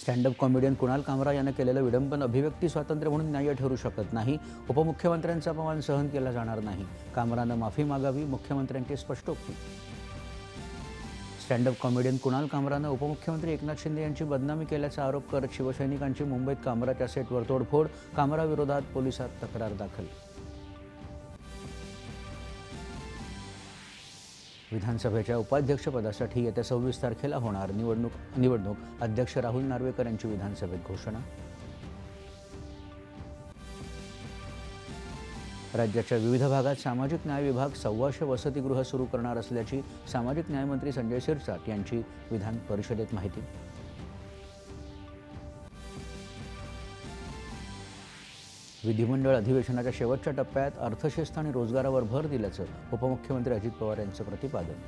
Stand up comedian Kunal कामरा यानं केलेलं विडंबन अभिव्यक्ती स्वातंत्र्य म्हणून न्याय्य ठरू शकत नाही. उपमुख्यमंत्र्यांचा अपमान सहन केला जाणार नाही. कामरानं माफी मागावी, मुख्यमंत्र्यांची स्पष्टोक्ती. स्टँडअप कॉमेडियन कुणाल कामरानं उपमुख्यमंत्री एकनाथ शिंदे यांची बदनामी केल्याचा आरोप करत शिवसैनिकांची मुंबईत कामराच्या सेटवर तोडफोड. कामराविरोधात पोलिसात तक्रार दाखल. विधानसभेच्या उपाध्यक्षपदासाठी येत्या 26 तारखेला होणार निवडणूक. अध्यक्ष राहुल नार्वेकर यांची विधानसभेत घोषणा. राज्याच्या विविध भागात सामाजिक न्याय विभाग 125 वसतिगृह सुरू करणार असल्याची सामाजिक न्यायमंत्री संजय शिरसाट यांची विधान परिषदेत माहिती. विधिमंडळ अधिवेशनाच्या शेवटच्या टप्प्यात अर्थशिस्त आणि रोजगारावर भर दिल्याचं उपमुख्यमंत्री अजित पवार यांचं प्रतिपादन.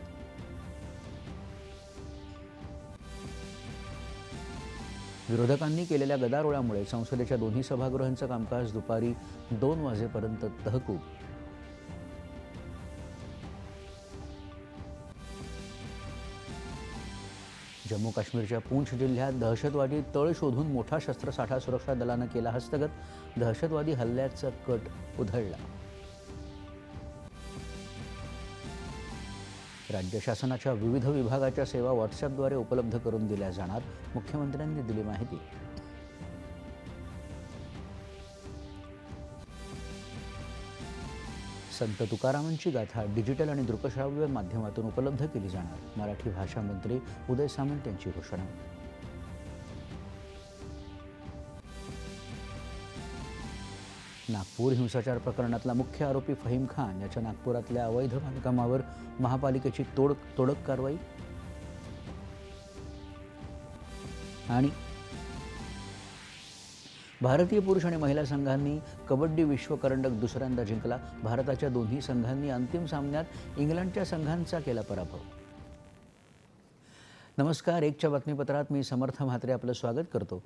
विरोधकांनी केलेल्या गदारोळामुळे संसदेच्या दोन्ही सभागृहांचं कामकाज दुपारी 2 वाजेपर्यंत तहकूब. जम्मू काश्मीरच्या पूंछ जिल्ह्यात दहशतवादी तळ शोधून मोठा शस्त्रसाठा सुरक्षा दलानं केला हस्तगत. दहशतवादी हल्ल्याचा कट उधळला. राज्य शासनाच्या विविध विभागाच्या सेवा व्हॉट्सॲपद्वारे उपलब्ध करून दिल्या जाणार. मुख्यमंत्र्यांनी दिली माहिती. संत तुकारामांची गाथा डिजिटल आणि दृकश्राव्य माध्यमातून उपलब्ध केली जाणार. मराठी भाषा मंत्री उदय सामंत यांची घोषणा. नागपूर हिंसाचार प्रकरणातला मुख्य आरोपी फहीम खान याच्या नागपुरातल्या अवैध बांधकामावर महापालिकेची तोडक कारवाई. आणि भारतीय पुरुष आणि महिला संघांनी कबड्डी विश्वकरंडक दुसऱ्यांदा जिंकला. भारताच्या दोन्ही संघांनी अंतिम सामन्यात इंग्लंडच्या संघांचा केला पराभव. नमस्कार, एकच्या बातमीपत्रात मी समर्थ म्हात्रे आपलं स्वागत करतो.